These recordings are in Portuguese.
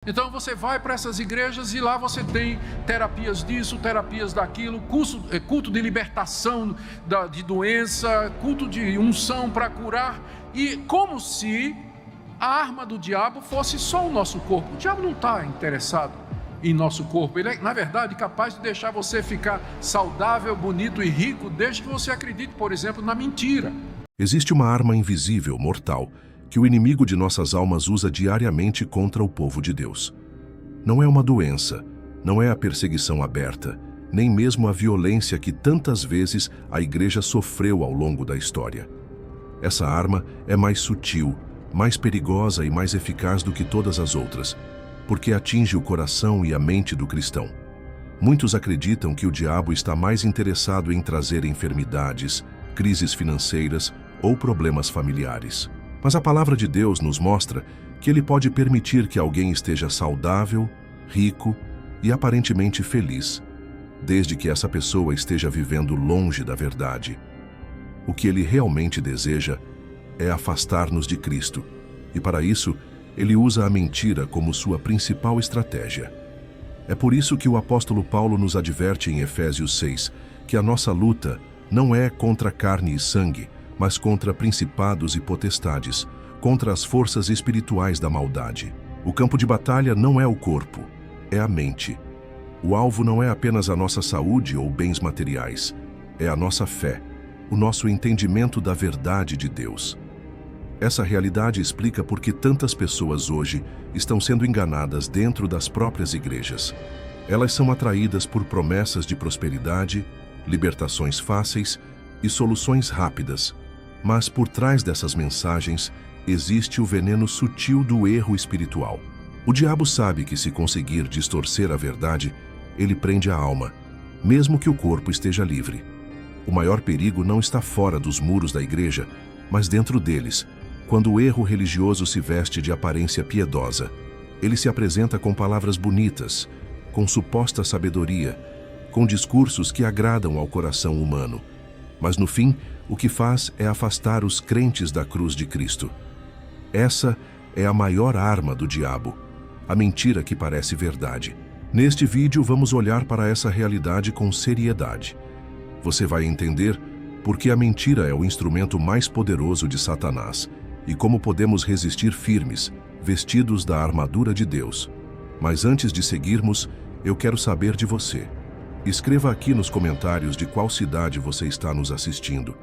Então você vai para essas igrejas e lá você tem terapias disso, terapias daquilo, culto de libertação de doença, culto de unção para curar, e como se a arma do diabo fosse só o nosso corpo. O diabo não está interessado em nosso corpo, ele é, na verdade, capaz de deixar você ficar saudável, bonito e rico, desde que você acredite, por exemplo, na mentira. Existe uma arma invisível, mortal, que o inimigo de nossas almas usa diariamente contra o povo de Deus. Não é uma doença, não é a perseguição aberta, nem mesmo a violência que tantas vezes a igreja sofreu ao longo da história. Essa arma é mais sutil, mais perigosa e mais eficaz do que todas as outras, porque atinge o coração e a mente do cristão. Muitos acreditam que o diabo está mais interessado em trazer enfermidades, crises financeiras ou problemas familiares. Mas a palavra de Deus nos mostra que ele pode permitir que alguém esteja saudável, rico e aparentemente feliz, desde que essa pessoa esteja vivendo longe da verdade. O que ele realmente deseja é afastar-nos de Cristo, e para isso, ele usa a mentira como sua principal estratégia. É por isso que o apóstolo Paulo nos adverte em Efésios 6 que a nossa luta não é contra carne e sangue, mas contra principados e potestades, contra as forças espirituais da maldade. O campo de batalha não é o corpo, é a mente. O alvo não é apenas a nossa saúde ou bens materiais, é a nossa fé, o nosso entendimento da verdade de Deus. Essa realidade explica por que tantas pessoas hoje estão sendo enganadas dentro das próprias igrejas. Elas são atraídas por promessas de prosperidade, libertações fáceis e soluções rápidas. Mas por trás dessas mensagens existe o veneno sutil do erro espiritual. O diabo sabe que se conseguir distorcer a verdade, ele prende a alma, mesmo que o corpo esteja livre. O maior perigo não está fora dos muros da igreja, mas dentro deles, quando o erro religioso se veste de aparência piedosa. Ele se apresenta com palavras bonitas, com suposta sabedoria, com discursos que agradam ao coração humano. Mas no fim, o que faz é afastar os crentes da cruz de Cristo. Essa é a maior arma do diabo, a mentira que parece verdade. Neste vídeo vamos olhar para essa realidade com seriedade. Você vai entender por que a mentira é o instrumento mais poderoso de Satanás e como podemos resistir firmes, vestidos da armadura de Deus. Mas antes de seguirmos, eu quero saber de você. Escreva aqui nos comentários de qual cidade você está nos assistindo.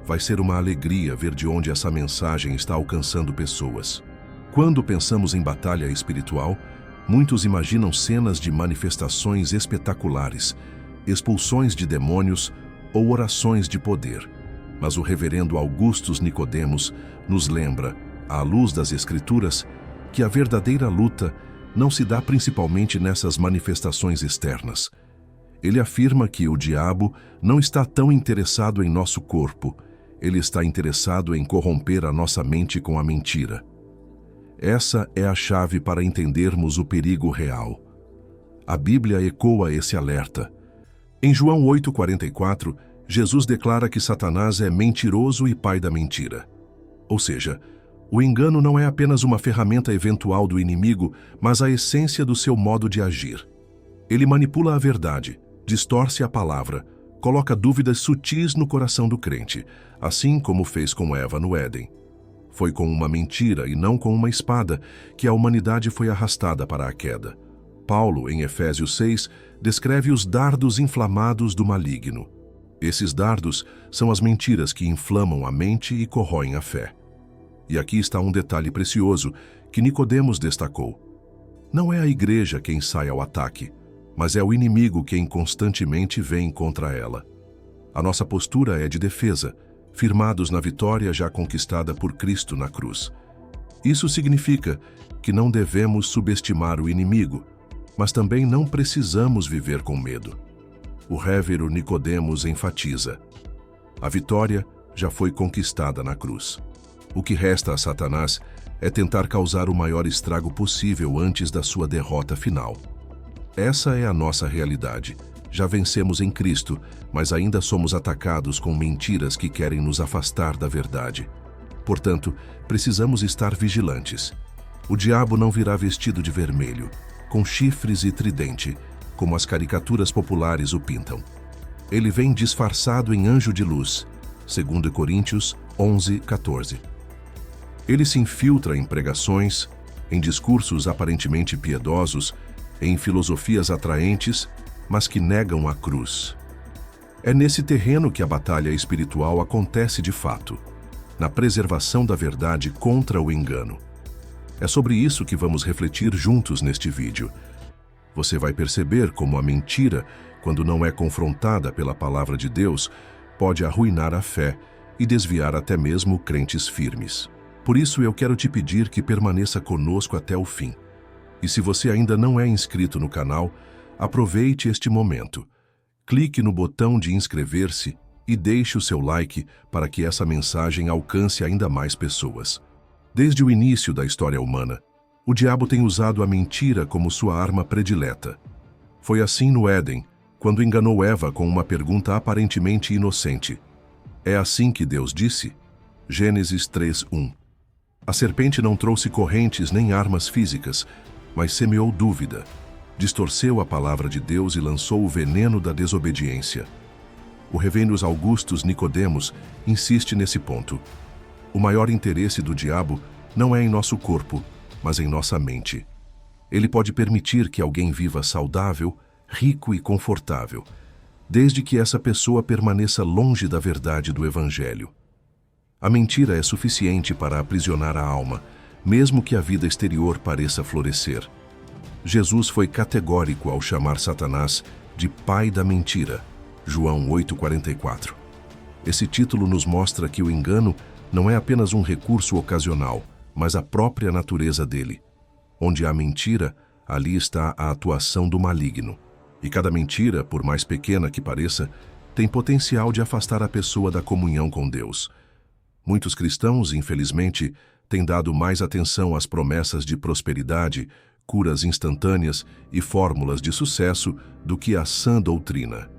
Vai ser uma alegria ver de onde essa mensagem está alcançando pessoas. Quando pensamos em batalha espiritual, muitos imaginam cenas de manifestações espetaculares, expulsões de demônios ou orações de poder. Mas o reverendo Augustus Nicodemos nos lembra, à luz das Escrituras, que a verdadeira luta não se dá principalmente nessas manifestações externas. Ele afirma que o diabo não está tão interessado em nosso corpo, ele está interessado em corromper a nossa mente com a mentira. Essa é a chave para entendermos o perigo real. A Bíblia ecoa esse alerta. Em João 8,44, Jesus declara que Satanás é mentiroso e pai da mentira. Ou seja, o engano não é apenas uma ferramenta eventual do inimigo, mas a essência do seu modo de agir. Ele manipula a verdade, distorce a palavra, coloca dúvidas sutis no coração do crente, assim como fez com Eva no Éden. Foi com uma mentira e não com uma espada que a humanidade foi arrastada para a queda. Paulo, em Efésios 6, descreve os dardos inflamados do maligno. Esses dardos são as mentiras que inflamam a mente e corroem a fé. E aqui está um detalhe precioso que Nicodemos destacou. Não é a igreja quem sai ao ataque, mas é o inimigo quem constantemente vem contra ela. A nossa postura é de defesa, firmados na vitória já conquistada por Cristo na cruz. Isso significa que não devemos subestimar o inimigo, mas também não precisamos viver com medo. O révero Nicodemos enfatiza: a vitória já foi conquistada na cruz. O que resta a Satanás é tentar causar o maior estrago possível antes da sua derrota final. Essa é a nossa realidade. Já vencemos em Cristo, mas ainda somos atacados com mentiras que querem nos afastar da verdade. Portanto, precisamos estar vigilantes. O diabo não virá vestido de vermelho, com chifres e tridente, como as caricaturas populares o pintam. Ele vem disfarçado em anjo de luz, 2 Coríntios 11:14. Ele se infiltra em pregações, em discursos aparentemente piedosos, em filosofias atraentes, mas que negam a cruz. É nesse terreno que a batalha espiritual acontece de fato, na preservação da verdade contra o engano. É sobre isso que vamos refletir juntos neste vídeo. Você vai perceber como a mentira, quando não é confrontada pela palavra de Deus, pode arruinar a fé e desviar até mesmo crentes firmes. Por isso eu quero te pedir que permaneça conosco até o fim. E se você ainda não é inscrito no canal, aproveite este momento. Clique no botão de inscrever-se e deixe o seu like para que essa mensagem alcance ainda mais pessoas. Desde o início da história humana, o diabo tem usado a mentira como sua arma predileta. Foi assim no Éden, quando enganou Eva com uma pergunta aparentemente inocente. É assim que Deus disse? Gênesis 3:1. A serpente não trouxe correntes nem armas físicas, mas semeou dúvida, distorceu a palavra de Deus e lançou o veneno da desobediência. O Reverendo Augustus Nicodemos insiste nesse ponto. O maior interesse do diabo não é em nosso corpo, mas em nossa mente. Ele pode permitir que alguém viva saudável, rico e confortável, desde que essa pessoa permaneça longe da verdade do Evangelho. A mentira é suficiente para aprisionar a alma, mesmo que a vida exterior pareça florescer. Jesus foi categórico ao chamar Satanás de pai da mentira, João 8:44. Esse título nos mostra que o engano não é apenas um recurso ocasional, mas a própria natureza dele. Onde há mentira, ali está a atuação do maligno. E cada mentira, por mais pequena que pareça, tem potencial de afastar a pessoa da comunhão com Deus. Muitos cristãos, infelizmente, têm dado mais atenção às promessas de prosperidade, curas instantâneas e fórmulas de sucesso do que à sã doutrina.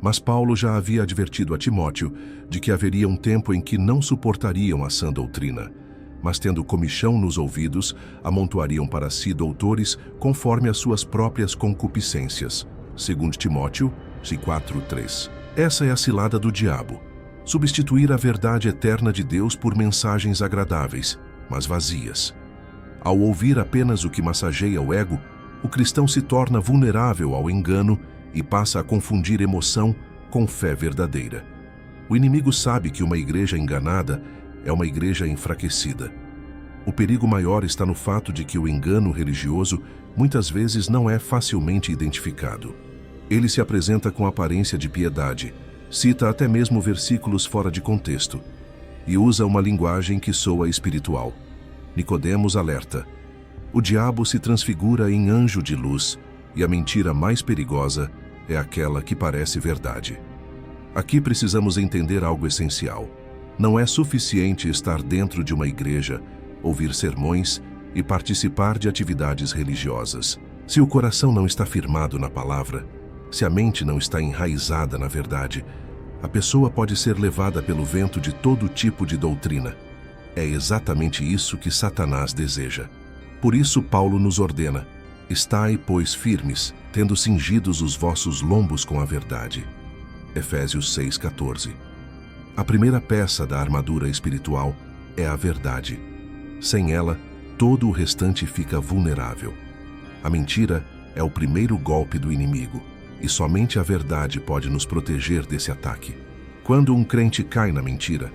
Mas Paulo já havia advertido a Timóteo de que haveria um tempo em que não suportariam a sã doutrina, mas tendo comichão nos ouvidos, amontoariam para si doutores conforme as suas próprias concupiscências. 2 Timóteo 4:3. Essa é a cilada do diabo. Substituir a verdade eterna de Deus por mensagens agradáveis, mas vazias. Ao ouvir apenas o que massageia o ego, o cristão se torna vulnerável ao engano e passa a confundir emoção com fé verdadeira. O inimigo sabe que uma igreja enganada é uma igreja enfraquecida. O perigo maior está no fato de que o engano religioso muitas vezes não é facilmente identificado. Ele se apresenta com aparência de piedade, cita até mesmo versículos fora de contexto e usa uma linguagem que soa espiritual. Nicodemos alerta: o diabo se transfigura em anjo de luz e a mentira mais perigosa é aquela que parece verdade. Aqui precisamos entender algo essencial. Não é suficiente estar dentro de uma igreja, ouvir sermões e participar de atividades religiosas. Se o coração não está firmado na palavra, se a mente não está enraizada na verdade, a pessoa pode ser levada pelo vento de todo tipo de doutrina. É exatamente isso que Satanás deseja. Por isso Paulo nos ordena: estai, pois, firmes, tendo cingidos os vossos lombos com a verdade. Efésios 6:14. A primeira peça da armadura espiritual é a verdade. Sem ela, todo o restante fica vulnerável. A mentira é o primeiro golpe do inimigo, e somente a verdade pode nos proteger desse ataque. Quando um crente cai na mentira,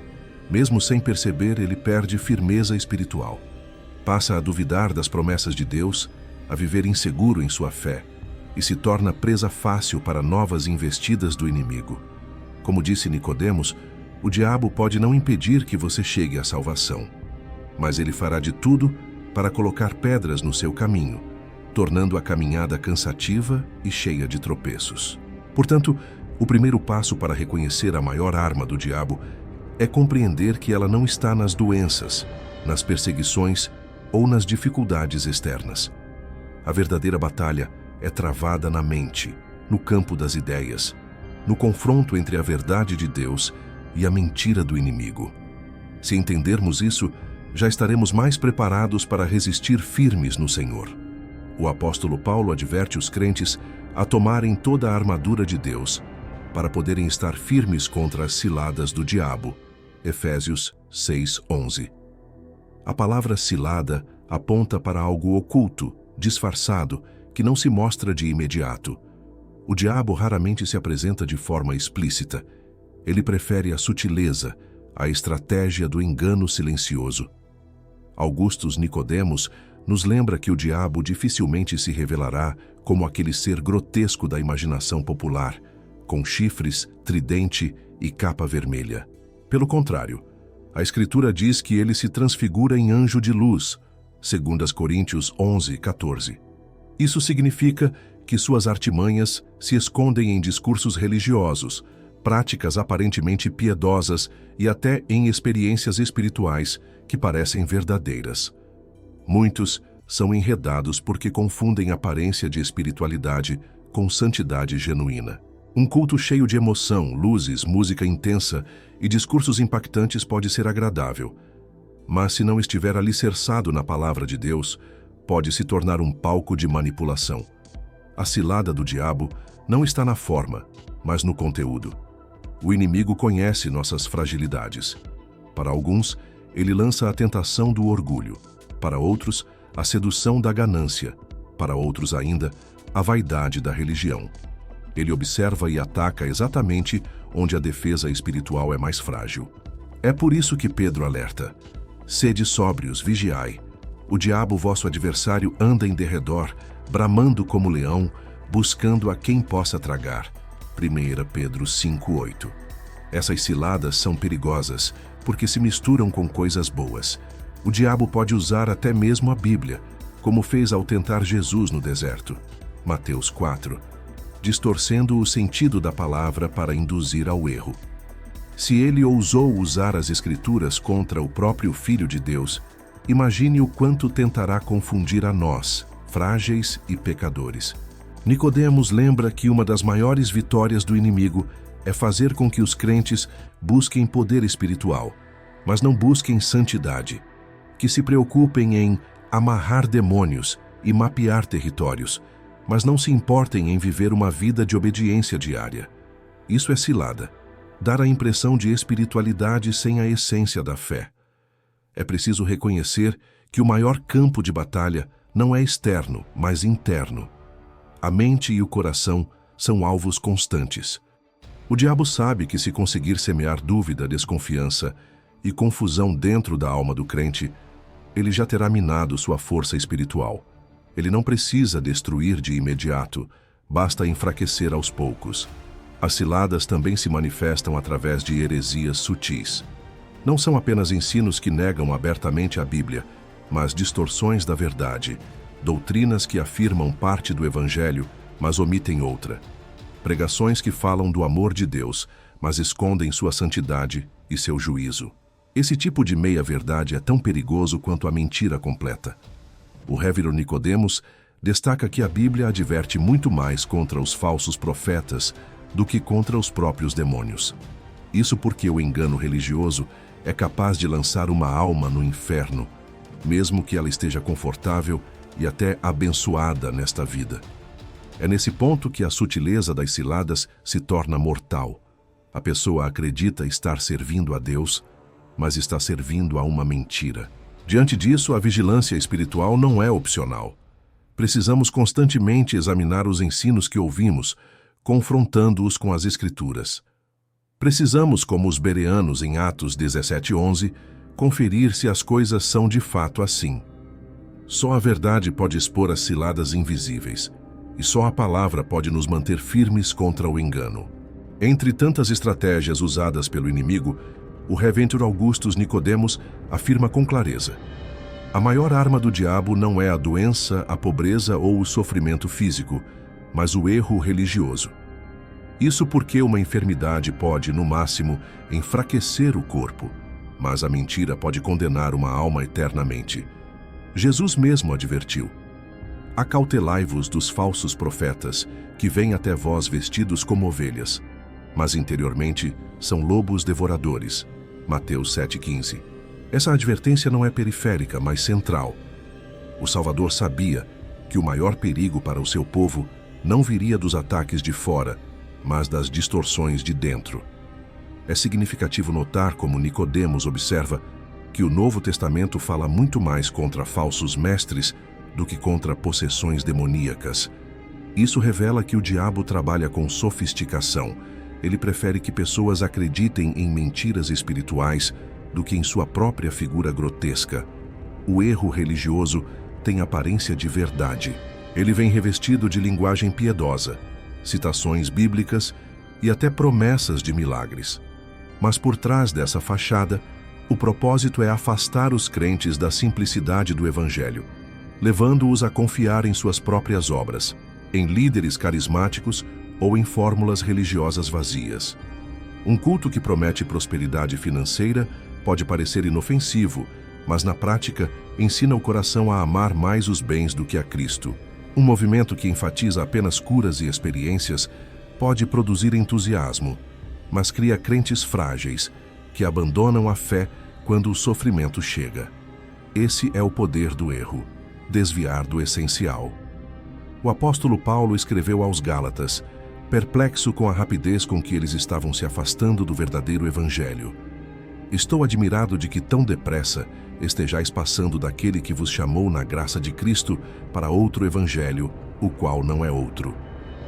mesmo sem perceber, ele perde firmeza espiritual. Passa a duvidar das promessas de Deus, a viver inseguro em sua fé, e se torna presa fácil para novas investidas do inimigo. Como disse Nicodemos, o diabo pode não impedir que você chegue à salvação, mas ele fará de tudo para colocar pedras no seu caminho, tornando a caminhada cansativa e cheia de tropeços. Portanto, o primeiro passo para reconhecer a maior arma do diabo é compreender que ela não está nas doenças, nas perseguições ou nas dificuldades externas. A verdadeira batalha é travada na mente, no campo das ideias, no confronto entre a verdade de Deus e a mentira do inimigo. Se entendermos isso, já estaremos mais preparados para resistir firmes no Senhor. O apóstolo Paulo adverte os crentes a tomarem toda a armadura de Deus para poderem estar firmes contra as ciladas do diabo. Efésios 6:11. A palavra cilada aponta para algo oculto, disfarçado, que não se mostra de imediato. O diabo raramente se apresenta de forma explícita. Ele prefere a sutileza, a estratégia do engano silencioso. Augustus Nicodemos nos lembra que o diabo dificilmente se revelará como aquele ser grotesco da imaginação popular, com chifres, tridente e capa vermelha. Pelo contrário, a Escritura diz que ele se transfigura em anjo de luz, segundo Coríntios 11:14. Isso significa que suas artimanhas se escondem em discursos religiosos, práticas aparentemente piedosas e até em experiências espirituais que parecem verdadeiras. Muitos são enredados porque confundem aparência de espiritualidade com santidade genuína. Um culto cheio de emoção, luzes, música intensa e discursos impactantes pode ser agradável, mas se não estiver alicerçado na palavra de Deus, pode se tornar um palco de manipulação. A cilada do diabo não está na forma, mas no conteúdo. O inimigo conhece nossas fragilidades. Para alguns, ele lança a tentação do orgulho. Para outros, a sedução da ganância. Para outros ainda, a vaidade da religião. Ele observa e ataca exatamente onde a defesa espiritual é mais frágil. É por isso que Pedro alerta: sede sóbrios, vigiai. O diabo, vosso adversário, anda em derredor, bramando como leão, buscando a quem possa tragar. 1 Pedro 5:8. Essas ciladas são perigosas porque se misturam com coisas boas. O diabo pode usar até mesmo a Bíblia, como fez ao tentar Jesus no deserto. Mateus 4. Distorcendo o sentido da palavra para induzir ao erro. Se ele ousou usar as Escrituras contra o próprio Filho de Deus, imagine o quanto tentará confundir a nós, frágeis e pecadores. Nicodemos lembra que uma das maiores vitórias do inimigo é fazer com que os crentes busquem poder espiritual, mas não busquem santidade, que se preocupem em amarrar demônios e mapear territórios, mas não se importem em viver uma vida de obediência diária. Isso é cilada, dar a impressão de espiritualidade sem a essência da fé. É preciso reconhecer que o maior campo de batalha não é externo, mas interno. A mente e o coração são alvos constantes. O diabo sabe que se conseguir semear dúvida, desconfiança e confusão dentro da alma do crente, ele já terá minado sua força espiritual. Ele não precisa destruir de imediato, basta enfraquecer aos poucos. As ciladas também se manifestam através de heresias sutis. Não são apenas ensinos que negam abertamente a Bíblia, mas distorções da verdade, doutrinas que afirmam parte do Evangelho, mas omitem outra. Pregações que falam do amor de Deus, mas escondem sua santidade e seu juízo. Esse tipo de meia-verdade é tão perigoso quanto a mentira completa. O révero Nicodemos destaca que a Bíblia adverte muito mais contra os falsos profetas do que contra os próprios demônios. Isso porque o engano religioso é capaz de lançar uma alma no inferno, mesmo que ela esteja confortável e até abençoada nesta vida. É nesse ponto que a sutileza das ciladas se torna mortal. A pessoa acredita estar servindo a Deus, mas está servindo a uma mentira. Diante disso, a vigilância espiritual não é opcional. Precisamos constantemente examinar os ensinos que ouvimos, confrontando-os com as Escrituras. Precisamos, como os bereanos em Atos 17:11, conferir se as coisas são de fato assim. Só a verdade pode expor as ciladas invisíveis, e só a palavra pode nos manter firmes contra o engano. Entre tantas estratégias usadas pelo inimigo, o révero Augustus Nicodemos afirma com clareza: a maior arma do diabo não é a doença, a pobreza ou o sofrimento físico, mas o erro religioso. Isso porque uma enfermidade pode, no máximo, enfraquecer o corpo, mas a mentira pode condenar uma alma eternamente. Jesus mesmo advertiu: acautelai-vos dos falsos profetas, que vêm até vós vestidos como ovelhas, mas interiormente são lobos devoradores. Mateus 7,15. Essa advertência não é periférica, mas central. O Salvador sabia que o maior perigo para o seu povo não viria dos ataques de fora, mas das distorções de dentro. É significativo notar como Nicodemos observa que o Novo Testamento fala muito mais contra falsos mestres do que contra possessões demoníacas. Isso revela que o diabo trabalha com sofisticação. Ele prefere que pessoas acreditem em mentiras espirituais do que em sua própria figura grotesca. O erro religioso tem aparência de verdade. Ele vem revestido de linguagem piedosa, citações bíblicas e até promessas de milagres. Mas por trás dessa fachada, o propósito é afastar os crentes da simplicidade do Evangelho, levando-os a confiar em suas próprias obras, em líderes carismáticos ou em fórmulas religiosas vazias. Um culto que promete prosperidade financeira pode parecer inofensivo, mas na prática ensina o coração a amar mais os bens do que a Cristo. Um movimento que enfatiza apenas curas e experiências pode produzir entusiasmo, mas cria crentes frágeis que abandonam a fé quando o sofrimento chega. Esse é o poder do erro, desviar do essencial. O apóstolo Paulo escreveu aos Gálatas, perplexo com a rapidez com que eles estavam se afastando do verdadeiro evangelho. Estou admirado de que tão depressa estejais passando daquele que vos chamou na graça de Cristo para outro evangelho, o qual não é outro.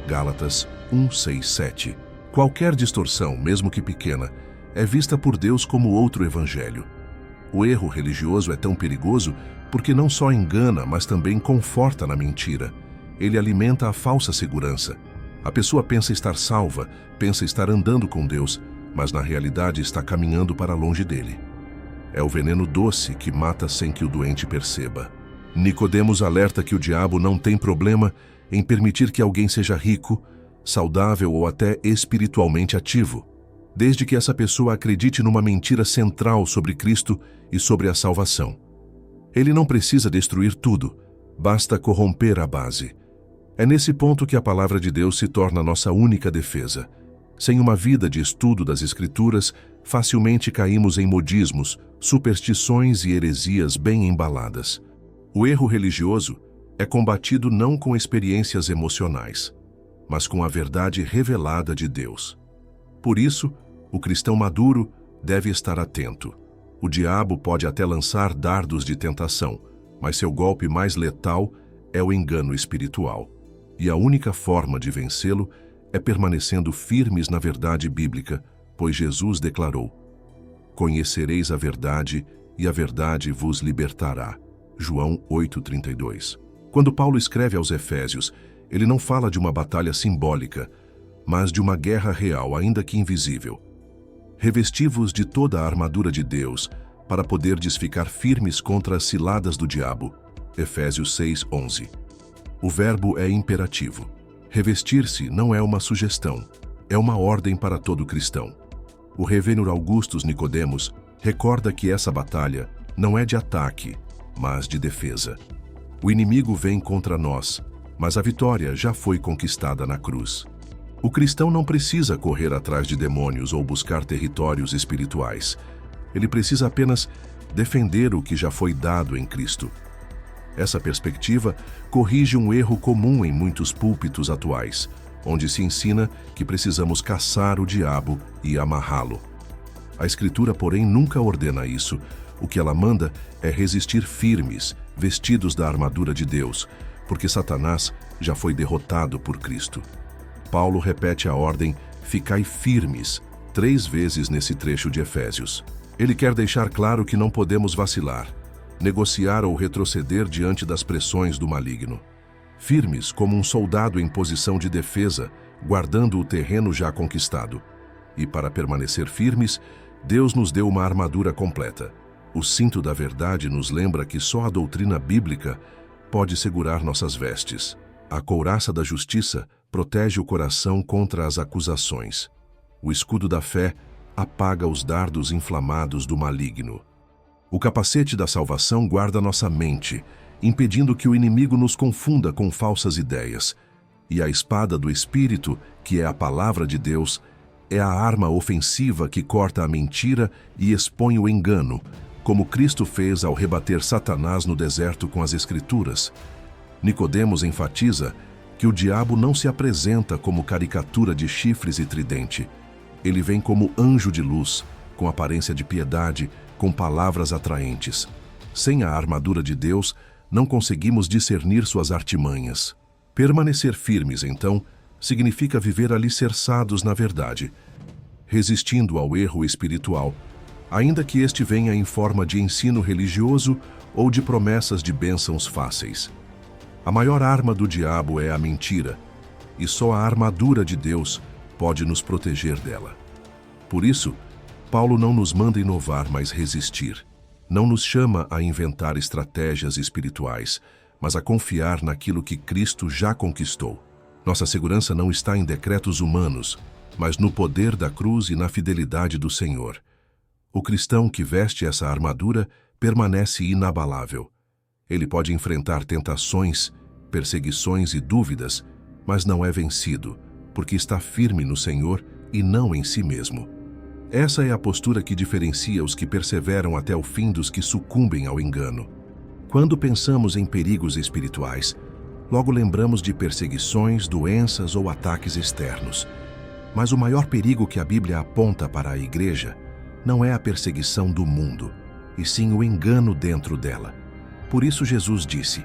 Gálatas 1:6-7. Qualquer distorção, mesmo que pequena, é vista por Deus como outro evangelho. O erro religioso é tão perigoso porque não só engana, mas também conforta na mentira. Ele alimenta a falsa segurança. A pessoa pensa estar salva, pensa estar andando com Deus, mas na realidade está caminhando para longe dele. É o veneno doce que mata sem que o doente perceba. Nicodemos alerta que o diabo não tem problema em permitir que alguém seja rico, saudável ou até espiritualmente ativo, desde que essa pessoa acredite numa mentira central sobre Cristo e sobre a salvação. Ele não precisa destruir tudo, basta corromper a base. É nesse ponto que a palavra de Deus se torna nossa única defesa. Sem uma vida de estudo das Escrituras, facilmente caímos em modismos, superstições e heresias bem embaladas. O erro religioso é combatido não com experiências emocionais, mas com a verdade revelada de Deus. Por isso, o cristão maduro deve estar atento. O diabo pode até lançar dardos de tentação, mas seu golpe mais letal é o engano espiritual. E a única forma de vencê-lo é permanecendo firmes na verdade bíblica, pois Jesus declarou: "Conhecereis a verdade, e a verdade vos libertará." João 8:32. Quando Paulo escreve aos Efésios, ele não fala de uma batalha simbólica, mas de uma guerra real, ainda que invisível. Revesti-vos de toda a armadura de Deus, para poderdes ficar firmes contra as ciladas do diabo. Efésios 6:11. O verbo é imperativo. Revestir-se não é uma sugestão, é uma ordem para todo cristão. O reverendo Augustus Nicodemos recorda que essa batalha não é de ataque, mas de defesa. O inimigo vem contra nós, mas a vitória já foi conquistada na cruz. O cristão não precisa correr atrás de demônios ou buscar territórios espirituais. Ele precisa apenas defender o que já foi dado em Cristo. Essa perspectiva corrige um erro comum em muitos púlpitos atuais, onde se ensina que precisamos caçar o diabo e amarrá-lo. A Escritura, porém, nunca ordena isso. O que ela manda é resistir firmes, vestidos da armadura de Deus, porque Satanás já foi derrotado por Cristo. Paulo repete a ordem "ficai firmes" 3 vezes nesse trecho de Efésios. Ele quer deixar claro que não podemos vacilar, negociar ou retroceder diante das pressões do maligno. Firmes como um soldado em posição de defesa, guardando o terreno já conquistado. E para permanecer firmes, Deus nos deu uma armadura completa. O cinto da verdade nos lembra que só a doutrina bíblica pode segurar nossas vestes. A couraça da justiça protege o coração contra as acusações. O escudo da fé apaga os dardos inflamados do maligno. O capacete da salvação guarda nossa mente, impedindo que o inimigo nos confunda com falsas ideias. E a espada do Espírito, que é a palavra de Deus, é a arma ofensiva que corta a mentira e expõe o engano, como Cristo fez ao rebater Satanás no deserto com as Escrituras. Nicodemos enfatiza que o diabo não se apresenta como caricatura de chifres e tridente. Ele vem como anjo de luz, com aparência de piedade, com palavras atraentes. Sem a armadura de Deus, não conseguimos discernir suas artimanhas. Permanecer firmes, então, significa viver alicerçados na verdade, resistindo ao erro espiritual, ainda que este venha em forma de ensino religioso ou de promessas de bênçãos fáceis. A maior arma do diabo é a mentira, e só a armadura de Deus pode nos proteger dela. Por isso, Paulo não nos manda inovar, mas resistir. Não nos chama a inventar estratégias espirituais, mas a confiar naquilo que Cristo já conquistou. Nossa segurança não está em decretos humanos, mas no poder da cruz e na fidelidade do Senhor. O cristão que veste essa armadura permanece inabalável. Ele pode enfrentar tentações, perseguições e dúvidas, mas não é vencido, porque está firme no Senhor e não em si mesmo. Essa é a postura que diferencia os que perseveram até o fim dos que sucumbem ao engano. Quando pensamos em perigos espirituais, logo lembramos de perseguições, doenças ou ataques externos. Mas o maior perigo que a Bíblia aponta para a igreja não é a perseguição do mundo, e sim o engano dentro dela. Por isso Jesus disse: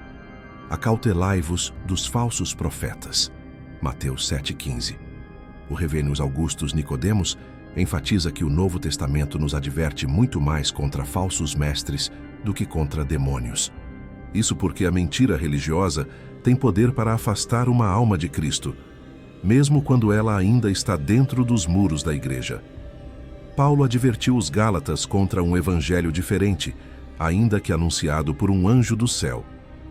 acautelai-vos dos falsos profetas. Mateus 7,15. O Reverendo Augustus Nicodemos enfatiza que o Novo Testamento nos adverte muito mais contra falsos mestres do que contra demônios. Isso porque a mentira religiosa tem poder para afastar uma alma de Cristo, mesmo quando ela ainda está dentro dos muros da igreja. Paulo advertiu os Gálatas contra um evangelho diferente, ainda que anunciado por um anjo do céu.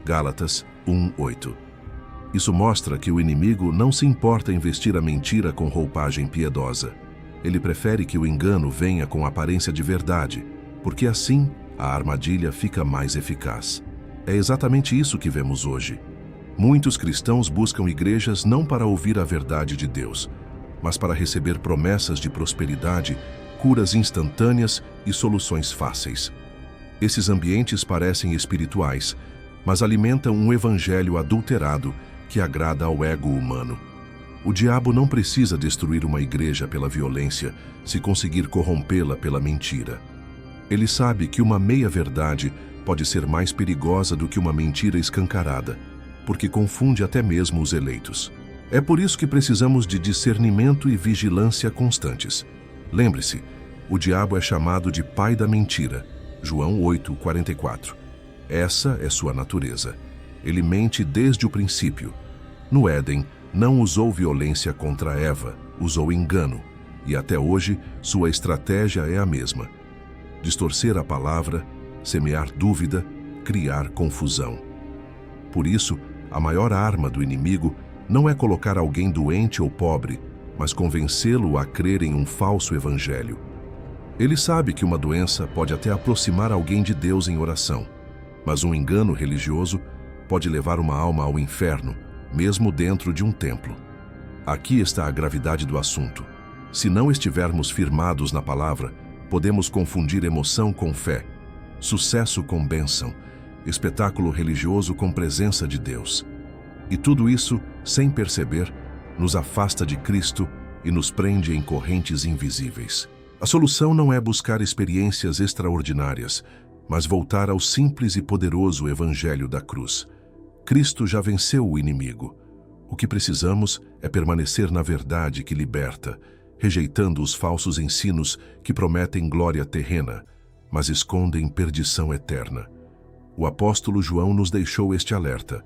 Gálatas 1:8. Isso mostra que o inimigo não se importa em vestir a mentira com roupagem piedosa. Ele prefere que o engano venha com aparência de verdade, porque assim a armadilha fica mais eficaz. É exatamente isso que vemos hoje. Muitos cristãos buscam igrejas não para ouvir a verdade de Deus, mas para receber promessas de prosperidade, curas instantâneas e soluções fáceis. Esses ambientes parecem espirituais, mas alimentam um evangelho adulterado que agrada ao ego humano. O diabo não precisa destruir uma igreja pela violência, se conseguir corrompê-la pela mentira. Ele sabe que uma meia-verdade pode ser mais perigosa do que uma mentira escancarada, porque confunde até mesmo os eleitos. É por isso que precisamos de discernimento e vigilância constantes. Lembre-se, o diabo é chamado de pai da mentira. João 8:44. Essa é sua natureza. Ele mente desde o princípio. No Éden, não usou violência contra Eva, usou engano, e até hoje sua estratégia é a mesma: distorcer a palavra, semear dúvida, criar confusão. Por isso, a maior arma do inimigo não é colocar alguém doente ou pobre, mas convencê-lo a crer em um falso evangelho. Ele sabe que uma doença pode até aproximar alguém de Deus em oração, mas um engano religioso pode levar uma alma ao inferno, mesmo dentro de um templo. Aqui está a gravidade do assunto. Se não estivermos firmados na palavra, podemos confundir emoção com fé, sucesso com bênção, espetáculo religioso com presença de Deus. E tudo isso, sem perceber, nos afasta de Cristo e nos prende em correntes invisíveis. A solução não é buscar experiências extraordinárias, mas voltar ao simples e poderoso Evangelho da cruz. Cristo já venceu o inimigo. O que precisamos é permanecer na verdade que liberta, rejeitando os falsos ensinos que prometem glória terrena, mas escondem perdição eterna. O apóstolo João nos deixou este alerta: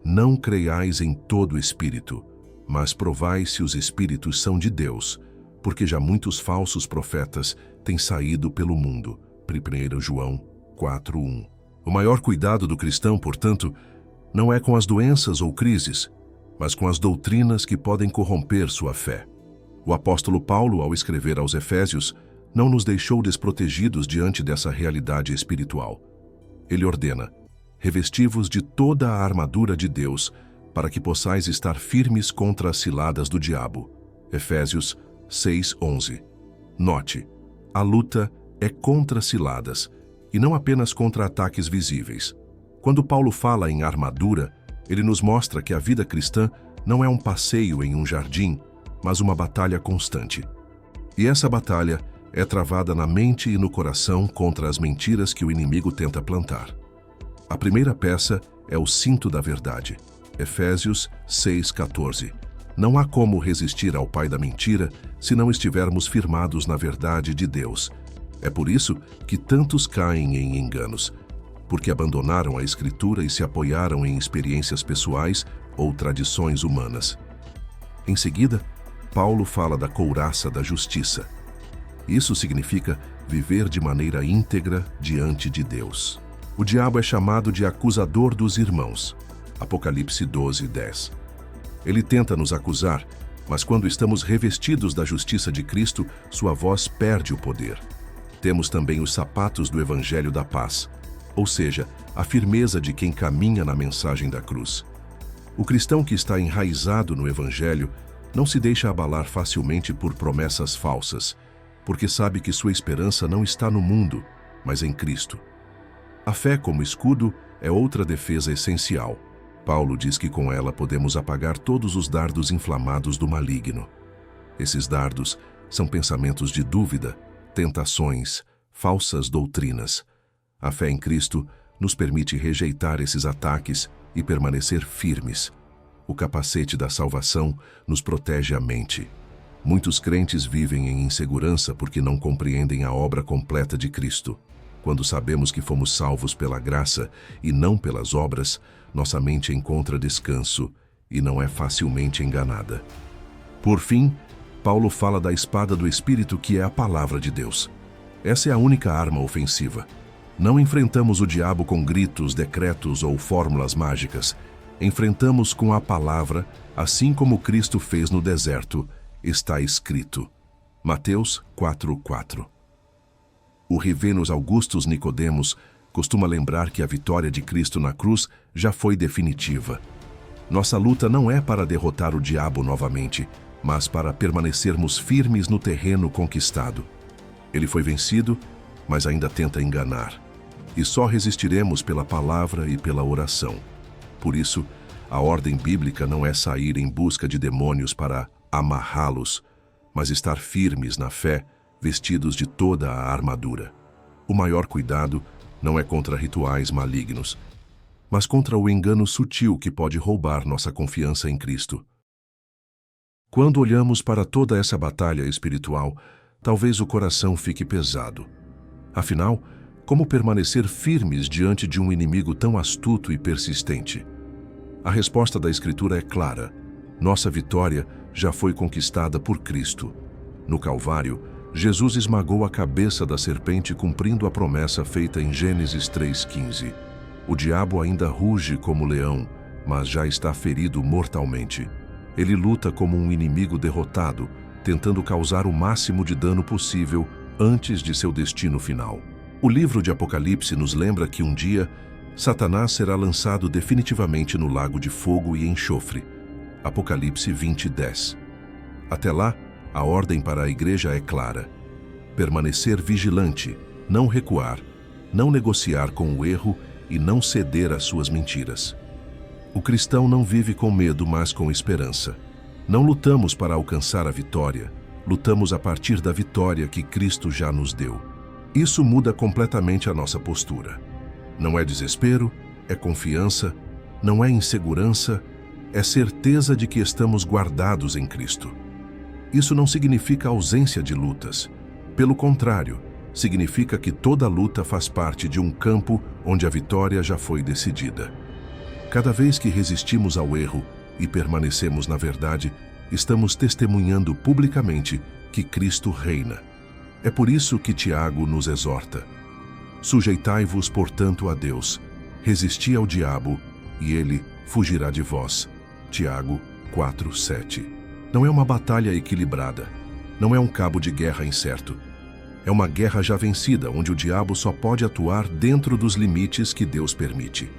não creiais em todo espírito, mas provai se os espíritos são de Deus, porque já muitos falsos profetas têm saído pelo mundo. 1 João 4:1. O maior cuidado do cristão, portanto, não é com as doenças ou crises, mas com as doutrinas que podem corromper sua fé. O apóstolo Paulo, ao escrever aos Efésios, não nos deixou desprotegidos diante dessa realidade espiritual. Ele ordena: revesti-vos de toda a armadura de Deus, para que possais estar firmes contra as ciladas do diabo. Efésios 6:11. Note, a luta é contra ciladas, e não apenas contra ataques visíveis. Quando Paulo fala em armadura, ele nos mostra que a vida cristã não é um passeio em um jardim, mas uma batalha constante. E essa batalha é travada na mente e no coração contra as mentiras que o inimigo tenta plantar. A primeira peça é o cinto da verdade. Efésios 6,14. Não há como resistir ao pai da mentira se não estivermos firmados na verdade de Deus. É por isso que tantos caem em enganos, porque abandonaram a Escritura e se apoiaram em experiências pessoais ou tradições humanas. Em seguida, Paulo fala da couraça da justiça. Isso significa viver de maneira íntegra diante de Deus. O diabo é chamado de acusador dos irmãos. Apocalipse 12:10. Ele tenta nos acusar, mas quando estamos revestidos da justiça de Cristo, sua voz perde o poder. Temos também os sapatos do Evangelho da Paz, ou seja, a firmeza de quem caminha na mensagem da cruz. O cristão que está enraizado no Evangelho não se deixa abalar facilmente por promessas falsas, porque sabe que sua esperança não está no mundo, mas em Cristo. A fé como escudo é outra defesa essencial. Paulo diz que com ela podemos apagar todos os dardos inflamados do maligno. Esses dardos são pensamentos de dúvida, tentações, falsas doutrinas. A fé em Cristo nos permite rejeitar esses ataques e permanecer firmes. O capacete da salvação nos protege a mente. Muitos crentes vivem em insegurança porque não compreendem a obra completa de Cristo. Quando sabemos que fomos salvos pela graça e não pelas obras, nossa mente encontra descanso e não é facilmente enganada. Por fim, Paulo fala da espada do Espírito, que é a palavra de Deus. Essa é a única arma ofensiva. Não enfrentamos o diabo com gritos, decretos ou fórmulas mágicas. Enfrentamos com a palavra, assim como Cristo fez no deserto. Está escrito. Mateus 4:4. O Revenos Augustus Nicodemos costuma lembrar que a vitória de Cristo na cruz já foi definitiva. Nossa luta não é para derrotar o diabo novamente, mas para permanecermos firmes no terreno conquistado. Ele foi vencido, mas ainda tenta enganar. E só resistiremos pela palavra e pela oração. Por isso, a ordem bíblica não é sair em busca de demônios para amarrá-los, mas estar firmes na fé, vestidos de toda a armadura. O maior cuidado não é contra rituais malignos, mas contra o engano sutil que pode roubar nossa confiança em Cristo. Quando olhamos para toda essa batalha espiritual, talvez o coração fique pesado. Afinal, como permanecer firmes diante de um inimigo tão astuto e persistente? A resposta da Escritura é clara. Nossa vitória já foi conquistada por Cristo. No Calvário, Jesus esmagou a cabeça da serpente, cumprindo a promessa feita em Gênesis 3:15. O diabo ainda ruge como leão, mas já está ferido mortalmente. Ele luta como um inimigo derrotado, tentando causar o máximo de dano possível antes de seu destino final. O livro de Apocalipse nos lembra que um dia, Satanás será lançado definitivamente no lago de fogo e enxofre. Apocalipse 20:10. Até lá, a ordem para a igreja é clara: permanecer vigilante, não recuar, não negociar com o erro e não ceder às suas mentiras. O cristão não vive com medo, mas com esperança. Não lutamos para alcançar a vitória, lutamos a partir da vitória que Cristo já nos deu. Isso muda completamente a nossa postura. Não é desespero, é confiança, não é insegurança, é certeza de que estamos guardados em Cristo. Isso não significa ausência de lutas. Pelo contrário, significa que toda luta faz parte de um campo onde a vitória já foi decidida. Cada vez que resistimos ao erro e permanecemos na verdade, estamos testemunhando publicamente que Cristo reina. É por isso que Tiago nos exorta: sujeitai-vos, portanto, a Deus, resisti ao diabo, e ele fugirá de vós. Tiago 4:7. Não é uma batalha equilibrada, não é um cabo de guerra incerto. É uma guerra já vencida, onde o diabo só pode atuar dentro dos limites que Deus permite.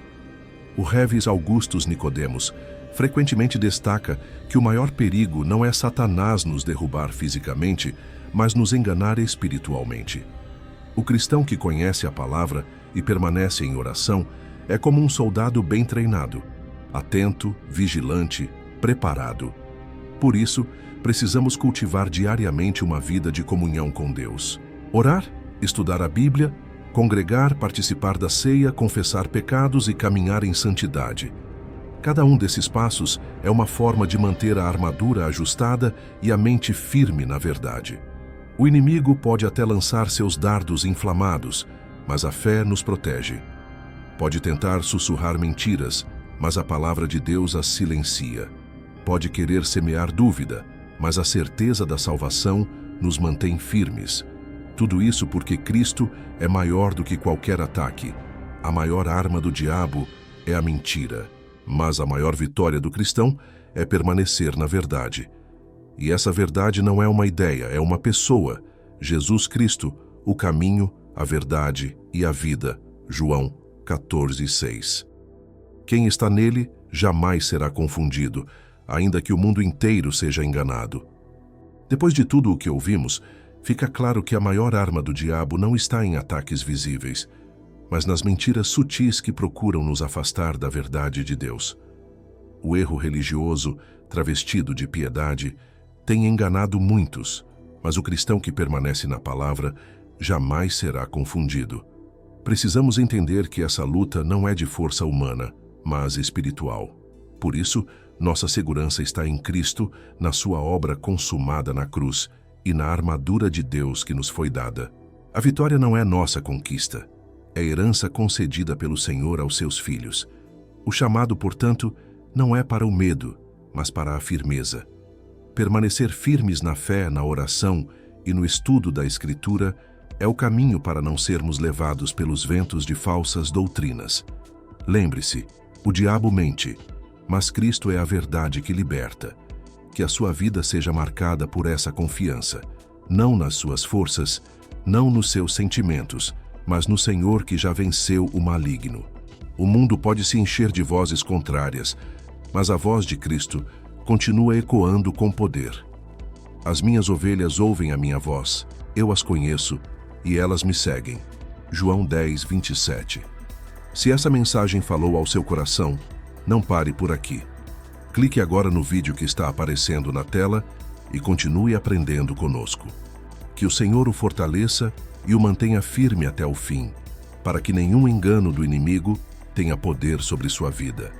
O Revis Augustus Nicodemos frequentemente destaca que o maior perigo não é Satanás nos derrubar fisicamente, mas nos enganar espiritualmente. O cristão que conhece a palavra e permanece em oração é como um soldado bem treinado, atento, vigilante, preparado. Por isso, precisamos cultivar diariamente uma vida de comunhão com Deus. Orar, estudar a Bíblia, congregar, participar da ceia, confessar pecados e caminhar em santidade. Cada um desses passos é uma forma de manter a armadura ajustada e a mente firme na verdade. O inimigo pode até lançar seus dardos inflamados, mas a fé nos protege. Pode tentar sussurrar mentiras, mas a palavra de Deus as silencia. Pode querer semear dúvida, mas a certeza da salvação nos mantém firmes. Tudo isso porque Cristo é maior do que qualquer ataque. A maior arma do diabo é a mentira, mas a maior vitória do cristão é permanecer na verdade. E essa verdade não é uma ideia, é uma pessoa. Jesus Cristo, o caminho, a verdade e a vida. João 14:6. Quem está nele jamais será confundido, ainda que o mundo inteiro seja enganado. Depois de tudo o que ouvimos, fica claro que a maior arma do diabo não está em ataques visíveis, mas nas mentiras sutis que procuram nos afastar da verdade de Deus. O erro religioso, travestido de piedade, tem enganado muitos, mas o cristão que permanece na palavra jamais será confundido. Precisamos entender que essa luta não é de força humana, mas espiritual. Por isso, nossa segurança está em Cristo, na sua obra consumada na cruz e na armadura de Deus que nos foi dada. A vitória não é nossa conquista, é herança concedida pelo Senhor aos seus filhos. O chamado, portanto, não é para o medo, mas para a firmeza. Permanecer firmes na fé, na oração e no estudo da Escritura é o caminho para não sermos levados pelos ventos de falsas doutrinas. Lembre-se, o diabo mente, mas Cristo é a verdade que liberta. Que a sua vida seja marcada por essa confiança, não nas suas forças, não nos seus sentimentos, mas no Senhor que já venceu o maligno. O mundo pode se encher de vozes contrárias, mas a voz de Cristo continua ecoando com poder. As minhas ovelhas ouvem a minha voz, eu as conheço e elas me seguem. João 10:27. Se essa mensagem falou ao seu coração, não pare por aqui. Clique agora no vídeo que está aparecendo na tela e continue aprendendo conosco. Que o Senhor o fortaleça e o mantenha firme até o fim, para que nenhum engano do inimigo tenha poder sobre sua vida.